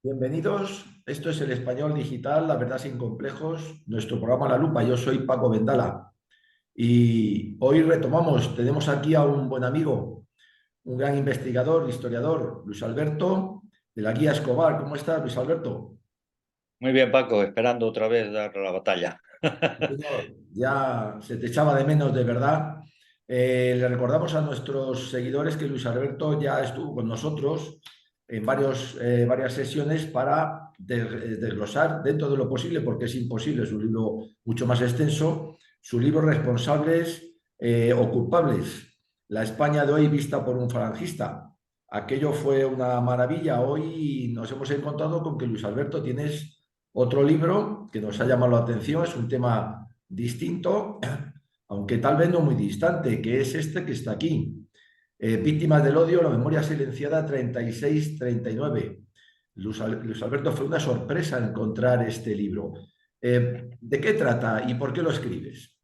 Bienvenidos. Esto es El Español Digital, la verdad sin complejos, nuestro programa La Lupa. Yo soy Paco Vendala y hoy retomamos, tenemos aquí a un buen amigo, un gran investigador, historiador, Luis Alberto, de la Guía Escobar. ¿Cómo estás, Luis Alberto? Muy bien, Paco, esperando otra vez dar la batalla. Señor, ya se te echaba de menos de verdad. Le recordamos a nuestros seguidores que Luis Alberto ya estuvo con nosotros en varias sesiones para desglosar dentro de lo posible, porque es imposible, es un libro mucho más extenso, su libro Responsables o Culpables, la España de hoy vista por un falangista. Aquello fue una maravilla. Hoy nos hemos encontrado con que Luis Alberto tienes otro libro que nos ha llamado la atención, es un tema distinto, aunque tal vez no muy distante, que es este que está aquí. Víctimas del odio, la memoria silenciada 36-39. Luis Alberto, fue una sorpresa encontrar este libro. ¿De qué trata y por qué lo escribes?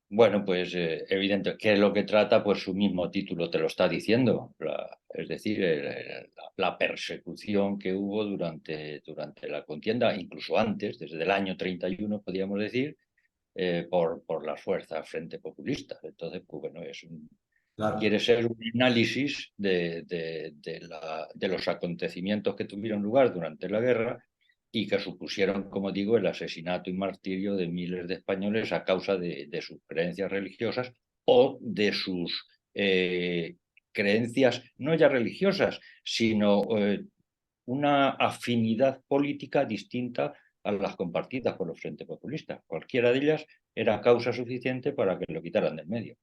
Bueno, pues evidente, ¿qué es lo que trata? Pues su mismo título te lo está diciendo. Es decir, la persecución que hubo durante la contienda, incluso antes, desde el año 31, podríamos decir, por las fuerzas Frente Populista. Entonces, pues bueno, quiere Claro, ser un análisis de los acontecimientos que tuvieron lugar durante la guerra y que supusieron, como digo, el asesinato y martirio de miles de españoles a causa de sus creencias religiosas o de sus creencias, no ya religiosas, sino una afinidad política distinta a las compartidas por los frentes populistas. Cualquiera de ellas era causa suficiente para que lo quitaran del medio.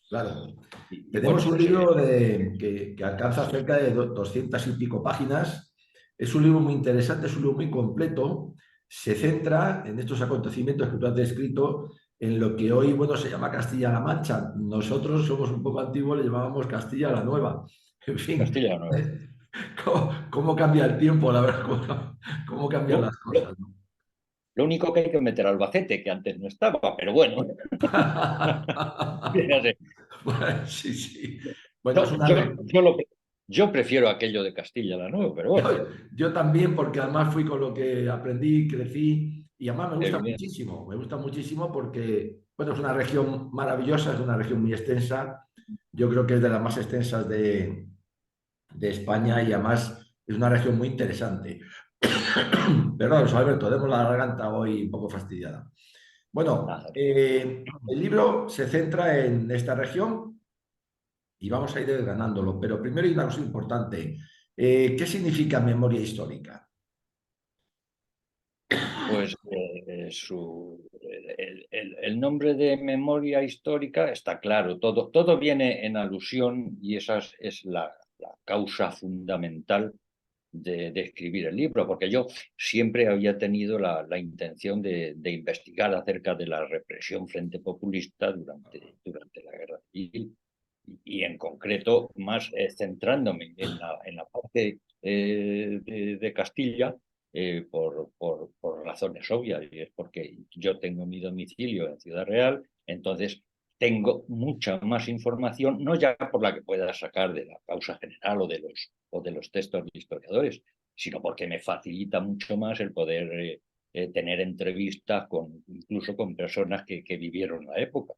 claro. Y Tenemos bueno, un pues libro que alcanza cerca de 200 y pico páginas. Es un libro muy interesante, es un libro muy completo. Se centra en estos acontecimientos que tú has descrito en lo que hoy, bueno, se llama Castilla-La Mancha. Nosotros somos un poco antiguos, le llamábamos Castilla la Nueva. En fin, castellano. ¿cómo cambia el tiempo, la verdad? ¿Cómo cambian Lo, las cosas, lo- ¿no? lo único que hay que meter Albacete, que antes no estaba, pero bueno. Fíjate. Bueno, sí, sí. Bueno, es No, una, yo prefiero aquello de Castilla la Nueva, pero Yo, bueno, yo también, porque además fui con lo que aprendí, crecí, y además evidente. me gusta muchísimo porque, bueno, es una región maravillosa, es una región muy extensa, yo creo que es de las más extensas de España y además es una región muy interesante. Perdón, Alberto, tenemos la garganta hoy un poco fastidiada. Bueno, Nada. el libro se centra en esta región y vamos a ir desgranándolo, pero primero hay una cosa importante. ¿Qué significa memoria histórica? Pues el nombre de memoria histórica está claro, todo viene en alusión y esa es la causa fundamental de escribir el libro, porque yo siempre había tenido la intención de investigar acerca de la represión frente populista durante la guerra civil y en concreto más centrándome en la parte de Castilla por razones obvias, y es porque yo tengo mi domicilio en Ciudad Real, entonces tengo mucha más información, no ya por la que pueda sacar de la causa general o de los textos de historiadores, sino porque me facilita mucho más el poder tener entrevistas incluso con personas que vivieron la época.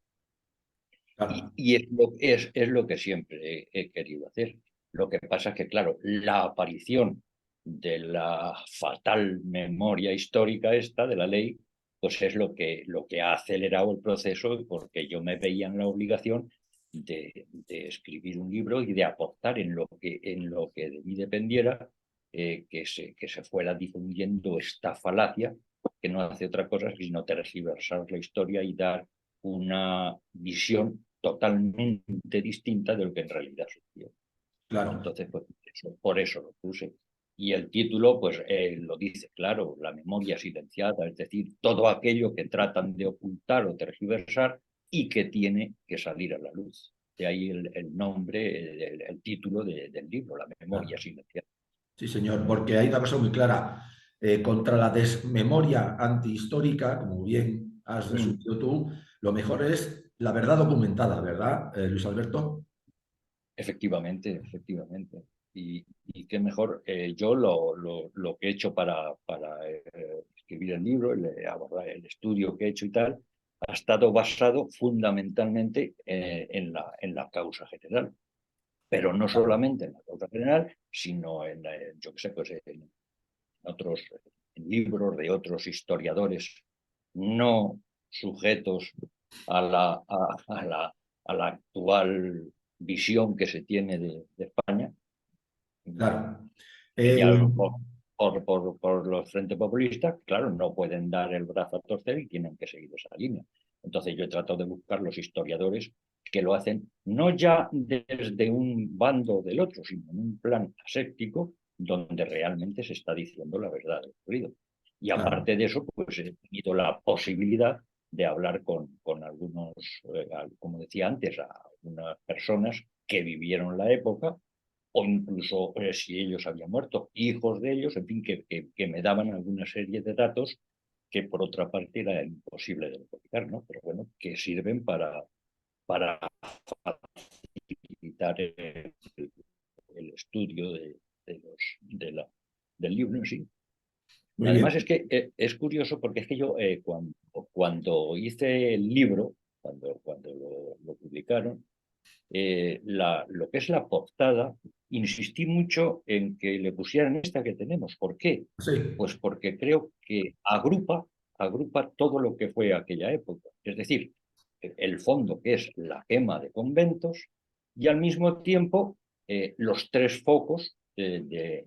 Claro. Y es lo que siempre he querido hacer. Lo que pasa es que, claro, la aparición de la fatal memoria histórica esta de la ley, pues es lo que ha acelerado el proceso porque yo me veía en la obligación de escribir un libro y de aportar en lo que de mí dependiera que se fuera difundiendo esta falacia que no hace otra cosa sino tergiversar la historia y dar una visión totalmente distinta de lo que en realidad sucedió. Claro, Entonces, pues, por eso lo puse. Y el título, pues, lo dice claro, la memoria silenciada, es decir, todo aquello que tratan de ocultar o tergiversar y que tiene que salir a la luz. De ahí el nombre, el título del libro, La memoria claro. silenciada. Sí, señor, porque hay una cosa muy clara. Contra la desmemoria antihistórica, como bien has Mm. resumido tú, lo mejor es la verdad documentada, ¿verdad, Luis Alberto? Efectivamente, efectivamente. y qué mejor, yo lo que he hecho para escribir el libro, abordar el estudio que he hecho y tal, ha estado basado fundamentalmente en la causa general. Pero no solamente en la causa general, sino yo qué sé, pues en otros en libros de otros historiadores no sujetos a la actual visión que se tiene de España, Claro. y Eh, por los frentes populistas, claro, no pueden dar el brazo a torcer y tienen que seguir esa línea. Entonces yo he tratado de buscar los historiadores que lo hacen no ya desde un bando o del otro, sino en un plan aséptico donde realmente se está diciendo la verdad del ocurrido. Y claro, aparte de eso, pues he tenido la posibilidad de hablar con algunos, como decía antes, a algunas personas que vivieron la época o incluso si ellos habían muerto, hijos de ellos, en fin, que me daban alguna serie de datos que por otra parte era imposible de localizar, ¿no? Pero bueno, que sirven para facilitar el estudio del libro en sí. muy Además bien. es que es curioso porque es que yo cuando hice el libro, cuando lo publicaron, lo que es la portada, insistí mucho en que le pusieran esta que tenemos. ¿Por qué? Sí, Pues porque creo que agrupa todo lo que fue aquella época. Es decir, el fondo que es la quema de conventos y al mismo tiempo los tres focos de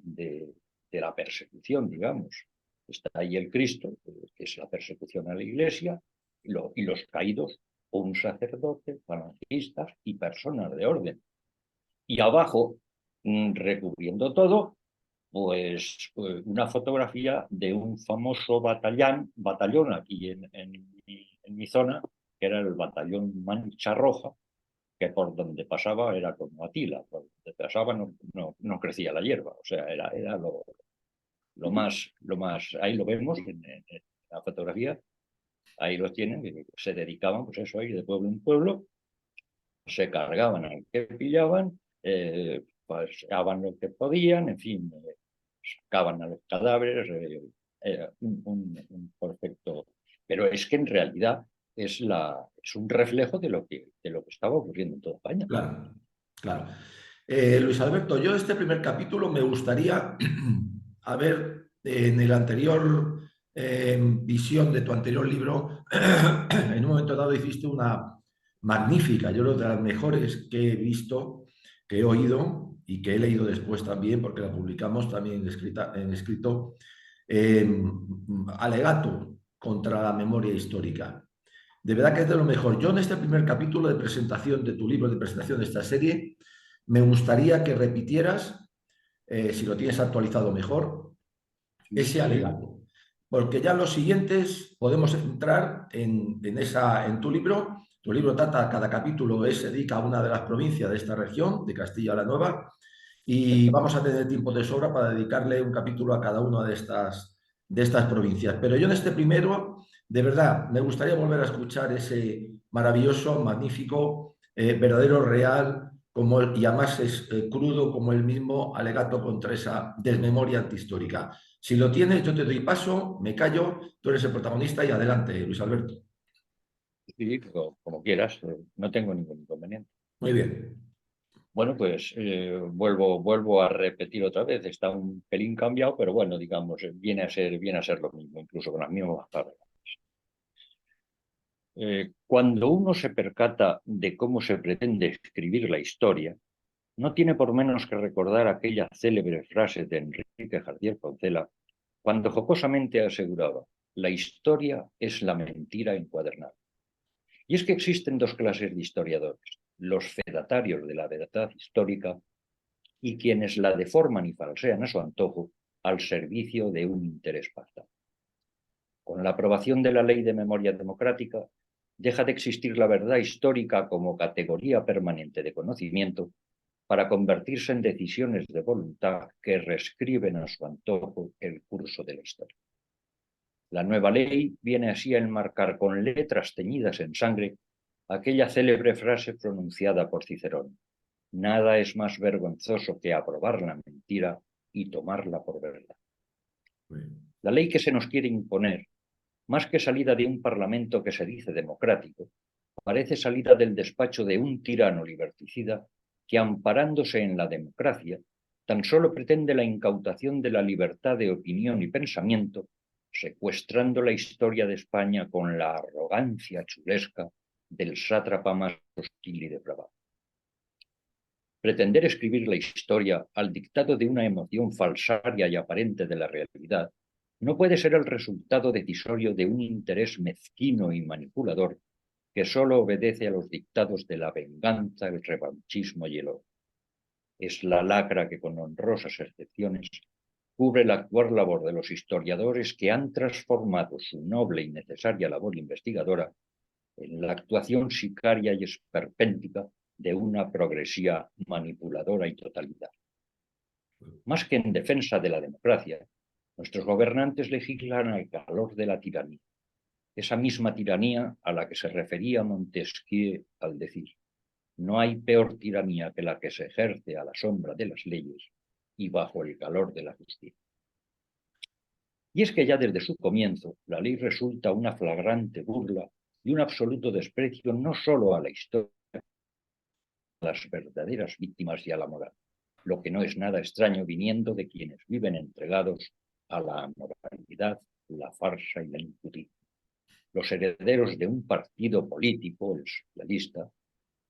la persecución, digamos. Está ahí el Cristo, que es la persecución a la Iglesia, y los caídos, un sacerdote, falangistas y personas de orden. Y abajo, recubriendo todo, pues una fotografía de un famoso batallón aquí en mi zona, que era el batallón Mancha Roja, que por donde pasaba era como Atila, por donde pasaba no crecía la hierba, o sea, era lo más, ahí lo vemos en la fotografía, ahí los tienen, que se dedicaban, pues eso, a ir de pueblo en pueblo, se cargaban al que pillaban, paseaban lo que podían, en fin, sacaban a los cadáveres, un perfecto. Pero es que en realidad es un reflejo de lo que estaba ocurriendo en toda España. claro, claro. Luis Alberto, yo este primer capítulo me gustaría haber en el anterior visión de tu anterior libro, en un momento dado hiciste una magnífica, yo creo de las mejores que he visto, que he oído y que he leído después también, porque la publicamos también en escrito, alegato contra la memoria histórica. De verdad que es de lo mejor. Yo en este primer capítulo de presentación de tu libro, de presentación de esta serie, me gustaría que repitieras, si lo tienes actualizado mejor, ese Sí, alegato. Porque ya en los siguientes podemos entrar en tu libro. Tu libro trata, cada capítulo se dedica a una de las provincias de esta región, de Castilla-La Nueva, y vamos a tener tiempo de sobra para dedicarle un capítulo a cada una de estas provincias. Pero yo en este primero, de verdad, me gustaría volver a escuchar ese maravilloso, magnífico, verdadero, real, y además es crudo como el mismo alegato contra esa desmemoria antihistórica. Si lo tienes, yo te doy paso, me callo, tú eres el protagonista y adelante, Luis Alberto. sí, como quieras, no tengo ningún inconveniente. Muy bien. Bueno, pues vuelvo a repetir otra vez, está un pelín cambiado, pero bueno, digamos, viene a ser lo mismo, incluso con las mismas palabras. Cuando uno se percata de cómo se pretende escribir la historia, no tiene por menos que recordar aquella célebre frase de Enrique Jardiel Poncela, cuando jocosamente aseguraba: la historia es la mentira encuadernada. Y es que existen dos clases de historiadores: los fedatarios de la verdad histórica y quienes la deforman y falsean a su antojo al servicio de un interés pactado. Con la aprobación de la Ley de Memoria Democrática, deja de existir la verdad histórica como categoría permanente de conocimiento para convertirse en decisiones de voluntad que reescriben a su antojo el curso de la historia. La nueva ley viene así a enmarcar con letras teñidas en sangre aquella célebre frase pronunciada por Cicerón: Nada es más vergonzoso que aprobar la mentira y tomarla por verdad. La ley que se nos quiere imponer, más que salida de un parlamento que se dice democrático, parece salida del despacho de un tirano liberticida que, amparándose en la democracia, tan solo pretende la incautación de la libertad de opinión y pensamiento, secuestrando la historia de España con la arrogancia chulesca del sátrapa más hostil y depravado. Pretender escribir la historia al dictado de una emoción falsaria y aparente de la realidad no puede ser el resultado decisorio de un interés mezquino y manipulador que solo obedece a los dictados de la venganza, el revanchismo y el odio. Es la lacra que, con honrosas excepciones, cubre la actual labor de los historiadores que han transformado su noble y necesaria labor investigadora en la actuación sicaria y esperpéntica de una progresía manipuladora y totalitaria. Más que en defensa de la democracia, nuestros gobernantes legislan al calor de la tiranía, esa misma tiranía a la que se refería Montesquieu al decir: no hay peor tiranía que la que se ejerce a la sombra de las leyes y bajo el calor de la justicia. Y es que ya desde su comienzo, la ley resulta una flagrante burla y un absoluto desprecio no solo a la historia, a las verdaderas víctimas y a la moral, lo que no es nada extraño viniendo de quienes viven entregados a la amoralidad, la farsa y la injusticia, los herederos de un partido político, el socialista,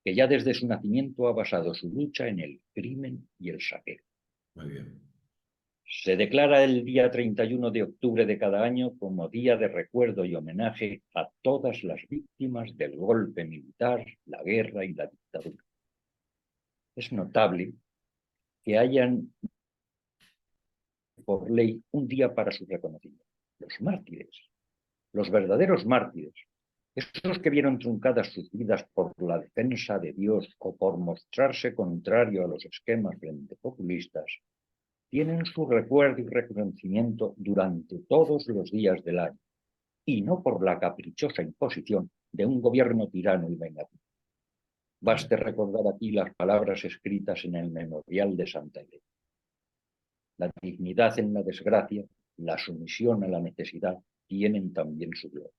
que ya desde su nacimiento ha basado su lucha en el crimen y el saqueo. Muy bien. Se declara el día 31 de octubre de cada año como día de recuerdo y homenaje a todas las víctimas del golpe militar, la guerra y la dictadura. Es notable que hayan por ley un día para su reconocimiento. Los mártires, los verdaderos mártires, esos que vieron truncadas sus vidas por la defensa de Dios o por mostrarse contrario a los esquemas frente populistas, tienen su recuerdo y reconocimiento durante todos los días del año, y no por la caprichosa imposición de un gobierno tirano y vengativo. Baste recordar aquí las palabras escritas en el Memorial de Santa Elena. La dignidad en la desgracia, la sumisión a la necesidad tienen también su gloria.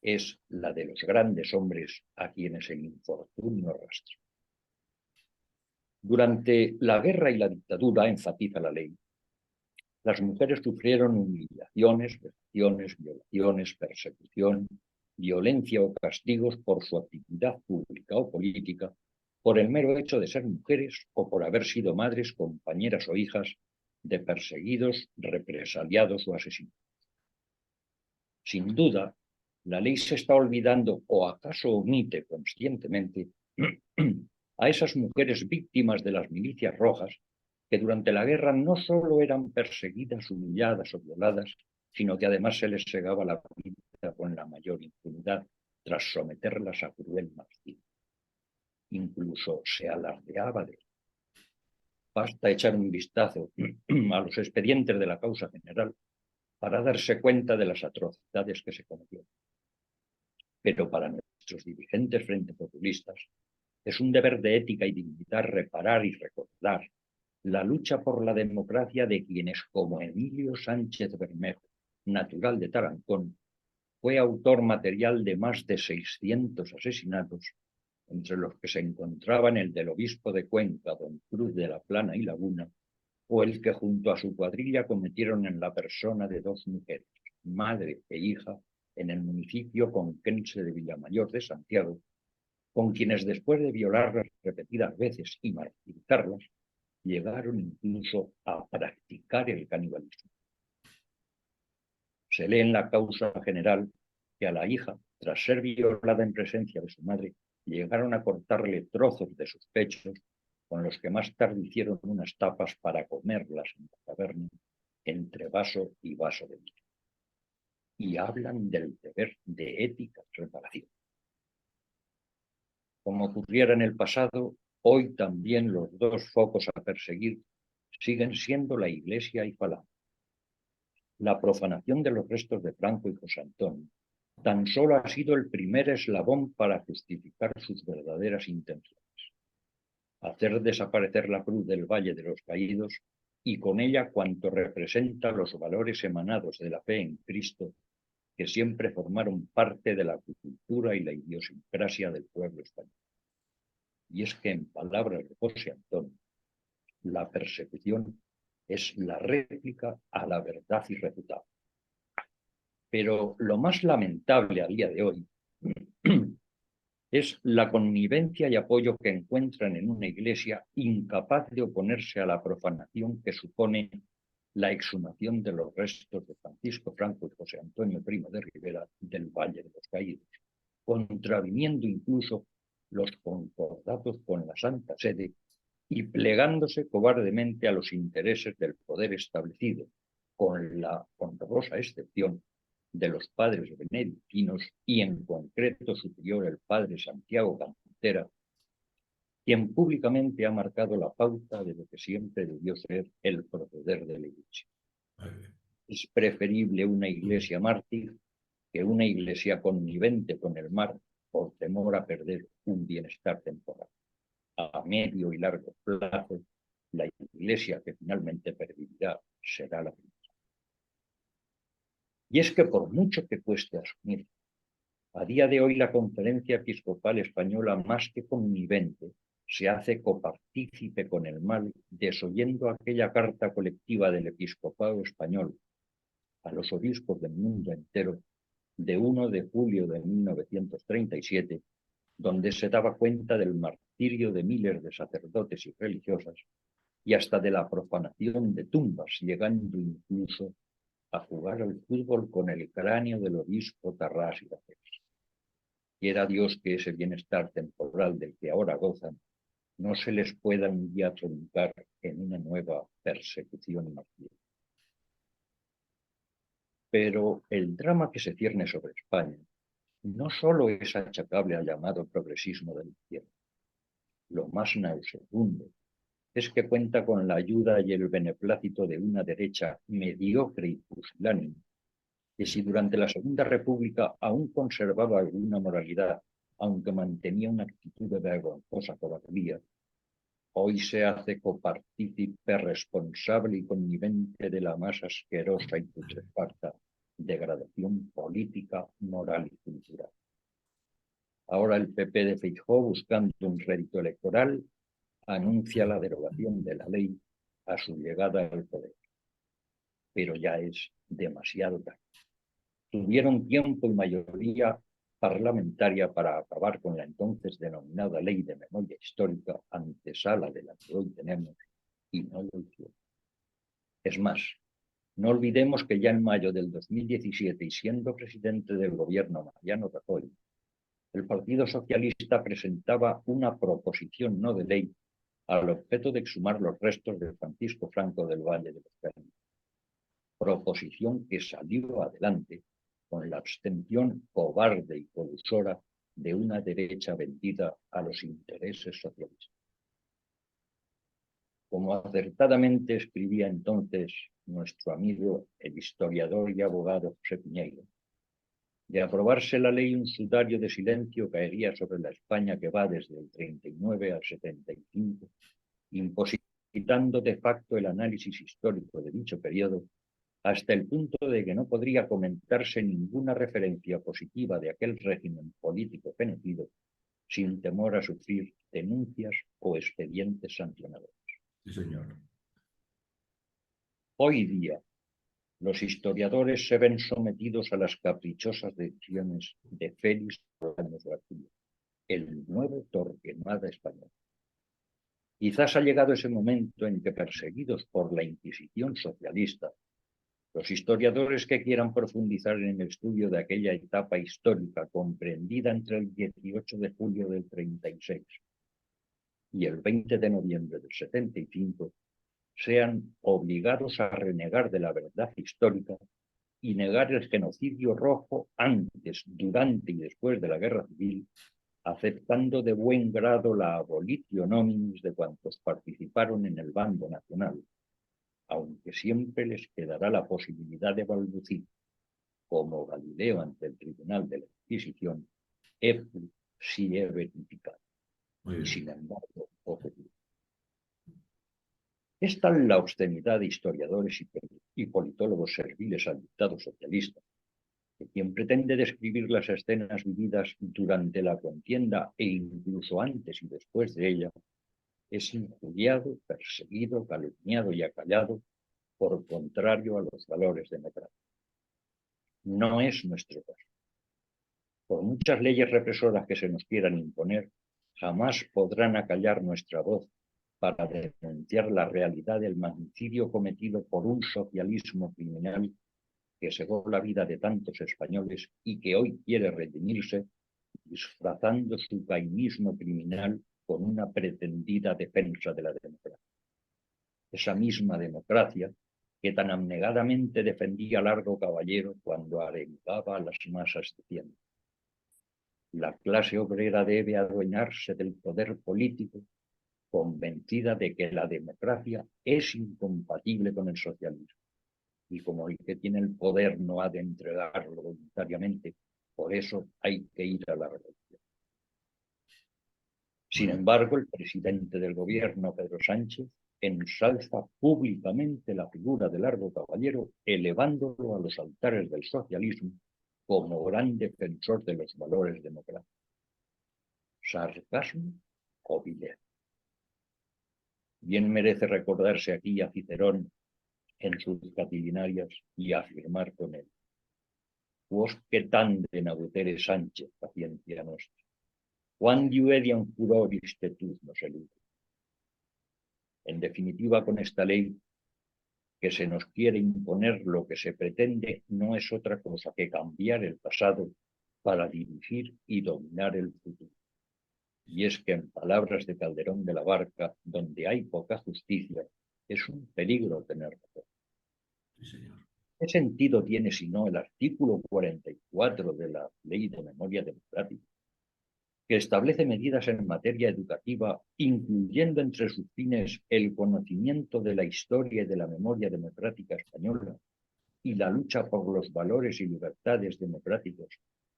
Es la de los grandes hombres a quienes el infortunio arrastra. Durante la guerra y la dictadura, enfatiza la ley, las mujeres sufrieron humillaciones, vejaciones, violaciones, persecución, violencia o castigos por su actividad pública o política, por el mero hecho de ser mujeres o por haber sido madres, compañeras o hijas de perseguidos, represaliados o asesinados. Sin duda, la ley se está olvidando, o acaso omite conscientemente, a esas mujeres víctimas de las milicias rojas que durante la guerra no solo eran perseguidas, humilladas o violadas, sino que además se les segaba la vida con la mayor impunidad tras someterlas a cruel martirio. Incluso se alardeaba de ello. Basta echar un vistazo a los expedientes de la causa general para darse cuenta de las atrocidades que se cometieron. Pero para nuestros dirigentes frente populistas es un deber de ética y dignidad reparar y recordar la lucha por la democracia de quienes, como Emilio Sánchez Bermejo, natural de Tarancón, fue autor material de más de 600 asesinatos, entre los que se encontraban el del obispo de Cuenca, don Cruz de la Plana y Laguna, o el que junto a su cuadrilla cometieron en la persona de dos mujeres, madre e hija, en el municipio conquense de Villamayor de Santiago, con quienes después de violarlas repetidas veces y martirizarlas, llegaron incluso a practicar el canibalismo. Se lee en la causa general que a la hija, tras ser violada en presencia de su madre, llegaron a cortarle trozos de sus pechos, con los que más tarde hicieron unas tapas para comerlas en la taberna, entre vaso y vaso de vino. Y hablan del deber de ética y reparación. Como ocurriera en el pasado, hoy también los dos focos a perseguir siguen siendo la Iglesia y Falange. La profanación de los restos de Franco y José Antonio tan solo ha sido el primer eslabón para justificar sus verdaderas intenciones. hacer desaparecer la cruz del Valle de los Caídos y con ella cuanto representa los valores emanados de la fe en Cristo, que siempre formaron parte de la cultura y la idiosincrasia del pueblo español. Y es que, en palabras de José Antonio, la persecución es la réplica a la verdad irrefutable. Pero lo más lamentable a día de hoy es la connivencia y apoyo que encuentran en una iglesia incapaz de oponerse a la profanación que supone la exhumación de los restos de Francisco Franco y José Antonio Primo de Rivera del Valle de los Caídos, contraviniendo incluso los concordatos con la Santa Sede y plegándose cobardemente a los intereses del poder establecido, con la honrosa excepción de los padres benedictinos y en concreto su prior el padre Santiago Cantera, quien públicamente ha marcado la pauta de lo que siempre debió ser el proceder de la Iglesia. Es preferible una iglesia mártir que una iglesia connivente con el mal por temor a perder un bienestar temporal. A medio y largo plazo, la iglesia que finalmente pervivirá será la primera. Y es que por mucho que cueste asumir, a día de hoy la Conferencia Episcopal Española, más que connivente, se hace copartícipe con el mal, desoyendo aquella carta colectiva del episcopado español a los obispos del mundo entero de 1 de julio de 1937, donde se daba cuenta del martirio de miles de sacerdotes y religiosas y hasta de la profanación de tumbas, llegando incluso a jugar al fútbol con el cráneo del obispo Tarrás y Gacés. Quiera Dios que ese bienestar temporal del que ahora gozan no se les pueda un día truncar en una nueva persecución martial. Pero el drama que se cierne sobre España no solo es achacable al llamado progresismo de la izquierda. Lo más nauseabundo es que cuenta con la ayuda y el beneplácito de una derecha mediocre y pusilánime, que si durante la Segunda República aún conservaba alguna moralidad, aunque mantenía una actitud de vergonzosa cobardía, hoy se hace copartícipe responsable y connivente de la más asquerosa y putrefacta degradación política, moral y cultural. Ahora el PP de Feijóo, buscando un rédito electoral, anuncia la derogación de la ley a su llegada al poder. Pero ya es demasiado tarde. Tuvieron tiempo y mayoría parlamentaria para acabar con la entonces denominada Ley de Memoria Histórica, antesala de la que hoy tenemos, y no lo hicieron. Es más, no olvidemos que ya en mayo del 2017, y siendo presidente del gobierno Mariano Rajoy, el Partido Socialista presentaba una proposición no de ley al objeto de exhumar los restos de Francisco Franco del Valle de los Caídos. Proposición que salió adelante con la abstención cobarde y colusora de una derecha vendida a los intereses socialistas. Como acertadamente escribía entonces nuestro amigo, el historiador y abogado José Piñeiro, de aprobarse la ley, un sudario de silencio caería sobre la España que va desde el 39 al 75, imposibilitando de facto el análisis histórico de dicho periodo, hasta el punto de que no podría comentarse ninguna referencia positiva de aquel régimen político fenecido, sin temor a sufrir denuncias o expedientes sancionadores. Sí, señor. Hoy día, los historiadores se ven sometidos a las caprichosas decisiones de Félix Bolaños García, el nuevo Torquemada español. Quizás ha llegado ese momento en que, perseguidos por la Inquisición socialista, los historiadores que quieran profundizar en el estudio de aquella etapa histórica comprendida entre el 18 de julio del 36 y el 20 de noviembre del 75, sean obligados a renegar de la verdad histórica y negar el genocidio rojo antes, durante y después de la Guerra Civil, aceptando de buen grado la abolitio nominis de cuantos participaron en el bando nacional, aunque siempre les quedará la posibilidad de balbucir, como Galileo ante el tribunal de la Inquisición, si he verificado. Y sin embargo, Es tal la obscenidad de historiadores y politólogos serviles al dictado socialista, que quien pretende describir las escenas vividas durante la contienda e incluso antes y después de ella, es injuriado, perseguido, calumniado y acallado por contrario a los valores democráticos. No es nuestro caso. Por muchas leyes represoras que se nos quieran imponer, jamás podrán acallar nuestra voz para denunciar la realidad del magnicidio cometido por un socialismo criminal que cegó la vida de tantos españoles y que hoy quiere redimirse disfrazando su cainismo criminal con una pretendida defensa de la democracia. Esa misma democracia que tan abnegadamente defendía Largo Caballero cuando arengaba a las masas diciendo: la clase obrera debe adueñarse del poder político, convencida de que la democracia es incompatible con el socialismo. Y como el que tiene el poder no ha de entregarlo voluntariamente, por eso hay que ir a la revolución. Sin embargo, el presidente del gobierno, Pedro Sánchez, ensalza públicamente la figura de Largo Caballero, elevándolo a los altares del socialismo como gran defensor de los valores democráticos. ¿Sarcasmo o vileza? Bien merece recordarse aquí a Cicerón en sus Catilinarias y afirmar con él: quosque tandem abutere Sánchez paciencia nostra, quandiu ediam furoris tetus nos elude. En definitiva, con esta ley que se nos quiere imponer, lo que se pretende no es otra cosa que cambiar el pasado para dirigir y dominar el futuro. Y es que, en palabras de Calderón de la Barca, donde hay poca justicia, es un peligro tener razón. Sí, señor. ¿Qué sentido tiene si no el artículo 44 de la Ley de Memoria Democrática, que establece medidas en materia educativa, incluyendo entre sus fines el conocimiento de la historia y de la memoria democrática española y la lucha por los valores y libertades democráticos,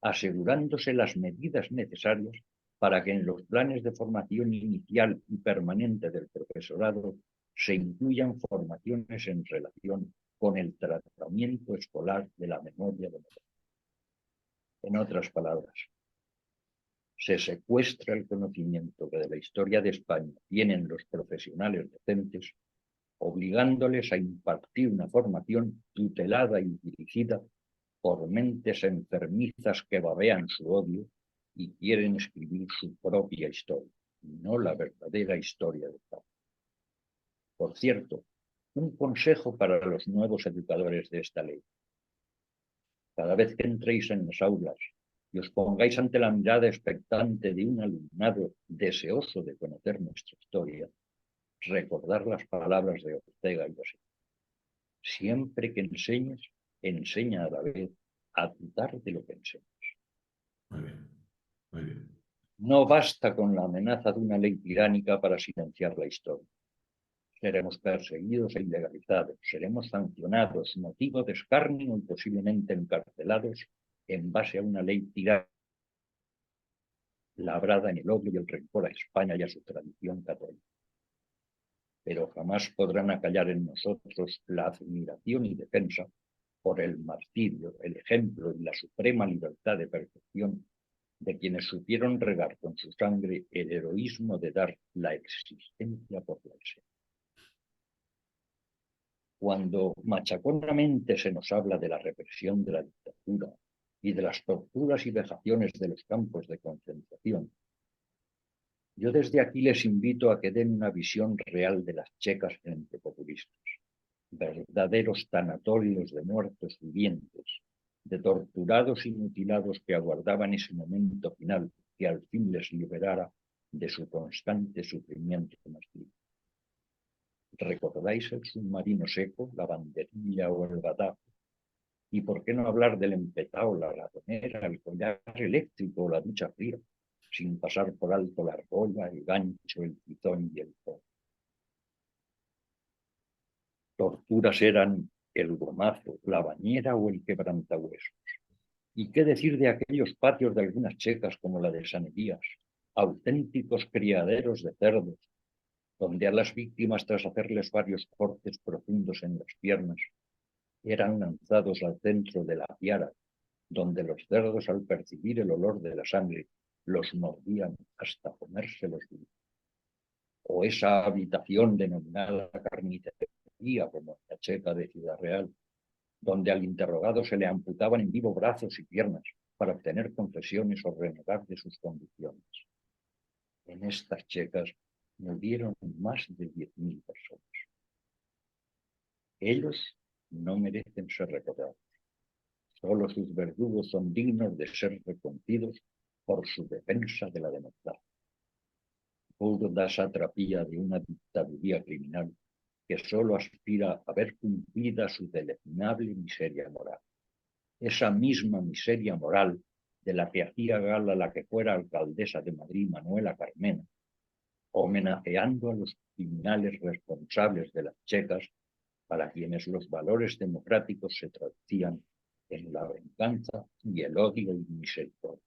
asegurándose las medidas necesarias para que en los planes de formación inicial y permanente del profesorado se incluyan formaciones en relación con el tratamiento escolar de la memoria democrática? En otras palabras, se secuestra el conocimiento que de la historia de España tienen los profesionales docentes, obligándoles a impartir una formación tutelada y dirigida por mentes enfermizas que babean su odio y quieren escribir su propia historia, no la verdadera historia de España. Por cierto, un consejo para los nuevos educadores de esta ley: cada vez que entréis en las aulas y os pongáis ante la mirada expectante de un alumnado deseoso de conocer nuestra historia, recordar las palabras de Ortega y Gasset: siempre que enseñes, enseña a la vez a dudar de lo que enseñas. Muy bien, muy bien. No basta con la amenaza de una ley tiránica para silenciar la historia. Seremos perseguidos e ilegalizados, seremos sancionados, motivo de escarnio y posiblemente encarcelados en base a una ley tiránica labrada en el odio y el rencor a España y a su tradición católica. Pero jamás podrán acallar en nosotros la admiración y defensa por el martirio, el ejemplo y la suprema libertad de perfección de quienes supieron regar con su sangre el heroísmo de dar la existencia por la esencia. Cuando machaconamente se nos habla de la represión de la dictadura y de las torturas y vejaciones de los campos de concentración, yo desde aquí les invito a que den una visión real de las checas frente populistas, verdaderos tanatorios de muertos vivientes, de torturados y mutilados que aguardaban ese momento final que al fin les liberara de su constante sufrimiento masivo. ¿Recordáis el submarino seco, la banderilla o el badajo? ¿Y por qué no hablar del empetao, la ratonera, el collar eléctrico o la ducha fría, sin pasar por alto la argolla, el gancho, el pitón y el polo? Torturas eran el gomazo, la bañera o el quebrantahuesos. ¿Y qué decir de aquellos patios de algunas checas como la de San Elías, auténticos criaderos de cerdos, donde a las víctimas, tras hacerles varios cortes profundos en las piernas, eran lanzados al centro de la piara, donde los cerdos, al percibir el olor de la sangre, los mordían hasta comérselos vivos. O esa habitación denominada carnicería, como en la Checa de Ciudad Real, donde al interrogado se le amputaban en vivo brazos y piernas para obtener confesiones o renegar de sus convicciones. En estas checas murieron más de 10.000 personas. Ellos no merecen ser recordados. Solo sus verdugos son dignos de ser reconocidos por su defensa de la democracia. Burda satrapía de una dictadura criminal que solo aspira a ver cumplida su deleznable miseria moral. Esa misma miseria moral de la que hacía gala la que fuera alcaldesa de Madrid, Manuela Carmena, homenajeando a los criminales responsables de las checas, para quienes los valores democráticos se traducían en la venganza y el odio y misericordia.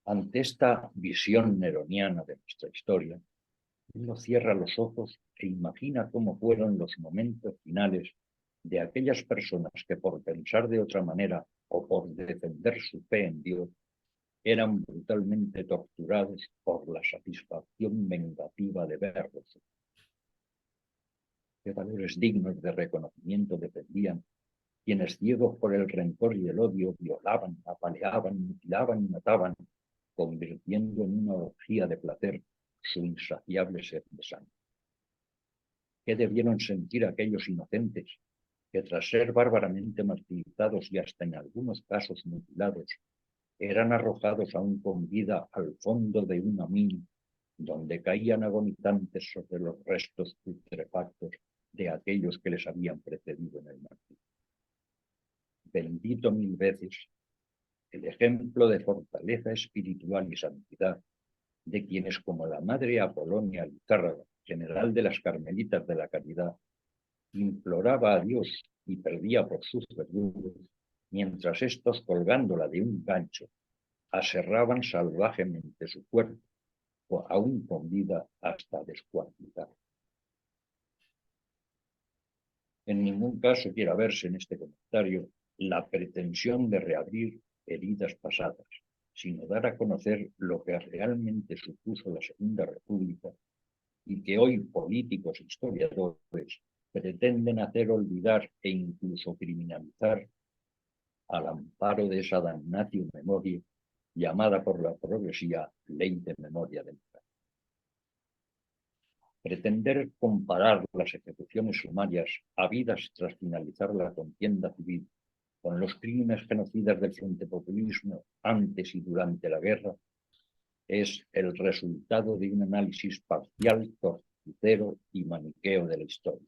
Ante esta visión neroniana de nuestra historia, uno cierra los ojos e imagina cómo fueron los momentos finales de aquellas personas que, por pensar de otra manera o por defender su fe en Dios, eran brutalmente torturados por la satisfacción vengativa de verlos. ¿Qué valores dignos de reconocimiento defendían quienes, ciegos por el rencor y el odio, violaban, apaleaban, mutilaban y mataban, convirtiendo en una orgía de placer su insaciable sed de sangre? ¿Qué debieron sentir aquellos inocentes que, tras ser bárbaramente martirizados y hasta en algunos casos mutilados, eran arrojados aún con vida al fondo de una mina, donde caían agonizantes sobre los restos putrefactos de aquellos que les habían precedido en el martirio? Bendito mil veces el ejemplo de fortaleza espiritual y santidad de quienes, como la madre Apolonia Lizárraga, general de las Carmelitas de la Caridad, imploraba a Dios y perdía por sus verdugos, mientras estos, colgándola de un gancho, aserraban salvajemente su cuerpo, aún con vida, hasta descuartizar. En ningún caso quiera verse en este comentario la pretensión de reabrir heridas pasadas, sino dar a conocer lo que realmente supuso la Segunda República y que hoy políticos e historiadores pretenden hacer olvidar e incluso criminalizar al amparo de esa damnatio memoria llamada por la progresía Ley de Memoria Democrática. Pretender comparar las ejecuciones sumarias habidas tras finalizar la contienda civil con los crímenes genocidas del Frente Populismo antes y durante la guerra es el resultado de un análisis parcial, torticero y maniqueo de la historia.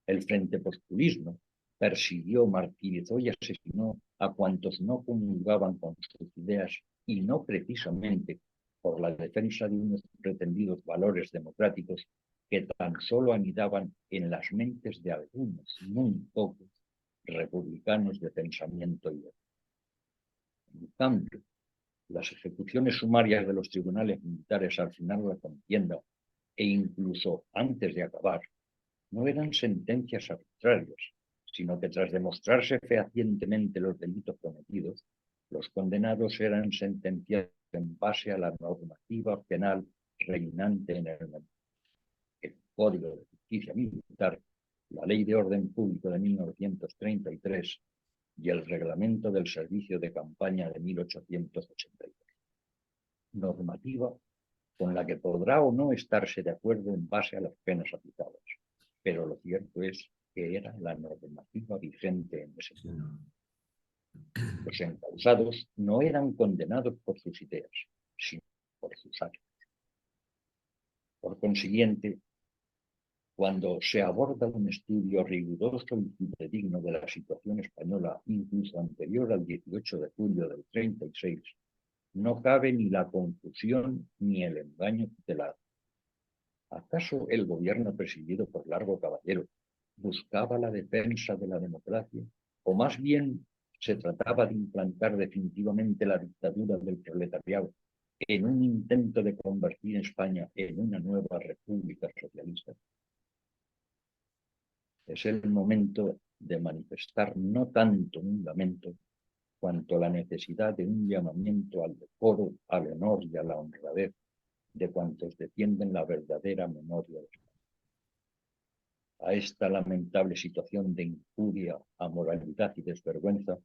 El Frente Populismo persiguió, martirizó y asesinó a cuantos no comulgaban con sus ideas y no precisamente por la defensa de unos pretendidos valores democráticos que tan solo anidaban en las mentes de algunos, muy pocos, republicanos de pensamiento y en cambio, las ejecuciones sumarias de los tribunales militares al final de la contienda e incluso antes de acabar no eran sentencias arbitrarias, sino que tras demostrarse fehacientemente los delitos cometidos, los condenados eran sentenciados en base a la normativa penal reinante en el momento. El Código de Justicia Militar, la Ley de Orden Público de 1933 y el Reglamento del Servicio de Campaña de 1882. Normativa con la que podrá o no estarse de acuerdo en base a las penas aplicadas, pero lo cierto es que era la normativa vigente en ese momento. Los encausados no eran condenados por sus ideas, sino por sus actos. Por consiguiente, cuando se aborda un estudio riguroso y fidedigno de la situación española, incluso anterior al 18 de julio del 36, no cabe ni la confusión ni el engaño tutelado. ¿Acaso el gobierno presidido por Largo Caballero buscaba la defensa de la democracia? ¿O más bien se trataba de implantar definitivamente la dictadura del proletariado en un intento de convertir España en una nueva república socialista. Es el momento de manifestar no tanto un lamento, cuanto la necesidad de un llamamiento al decoro, al honor y a la honradez de cuantos defienden la verdadera memoria de España. A esta lamentable situación de injuria, amoralidad y desvergüenza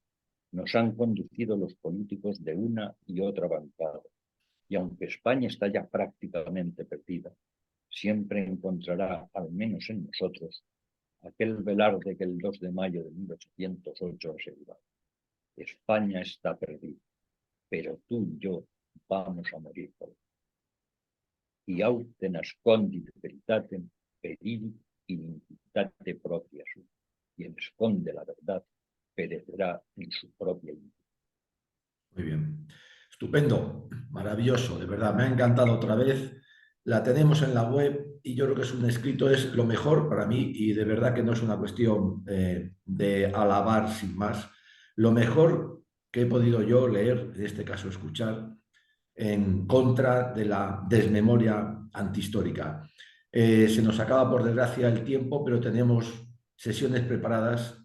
nos han conducido los políticos de una y otra bancada, y aunque España está ya prácticamente perdida, siempre encontrará, al menos en nosotros, aquel velarde que el 2 de mayo de 1808 aseguraba: España está perdida, pero tú y yo vamos a morir por ella. Y aute nascondit veritatem peridit in iniquitate propria sua. Quien esconde la verdad perecerá en su propia iniquidad. Muy bien. Estupendo, maravilloso, de verdad, me ha encantado otra vez. La tenemos en la web y yo creo que es un escrito, es lo mejor para mí y de verdad que no es una cuestión de alabar sin más. Lo mejor que he podido yo leer, en este caso escuchar, en contra de la desmemoria antihistórica. Se nos acaba por desgracia el tiempo, pero tenemos sesiones preparadas.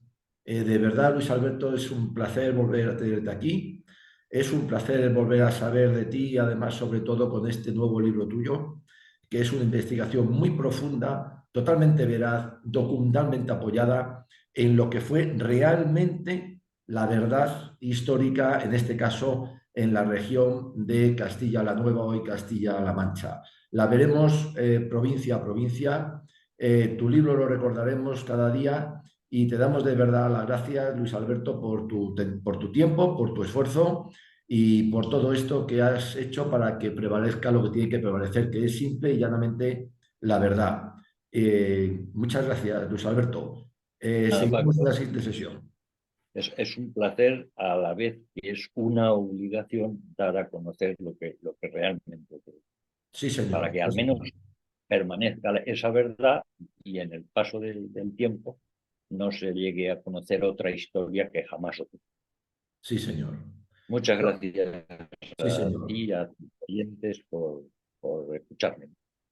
De verdad, Luis Alberto, es un placer volver a tenerte aquí. Es un placer volver a saber de ti y además, sobre todo, con este nuevo libro tuyo, que es una investigación muy profunda, totalmente veraz, documentalmente apoyada en lo que fue realmente la verdad histórica, en este caso, en la región de Castilla la Nueva, hoy Castilla-La Mancha. La veremos provincia a provincia. Tu libro lo recordaremos cada día y te damos de verdad las gracias, Luis Alberto, por tu tiempo, por tu esfuerzo y por todo esto que has hecho para que prevalezca lo que tiene que prevalecer, que es simple y llanamente la verdad. Muchas gracias, Luis Alberto. Nada, Seguimos en Paco, la siguiente sesión. es un placer a la vez que es una obligación dar a conocer lo que realmente es, Sí, señor. para que al menos permanezca esa verdad y en el paso del tiempo no se llegue a conocer otra historia que jamás ocurrió. Sí, señor. Muchas gracias Sí, a señor. ti y a tus oyentes por escucharme.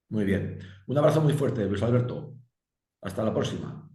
Muy bien. Un abrazo muy fuerte, Luis Alberto. Hasta la próxima.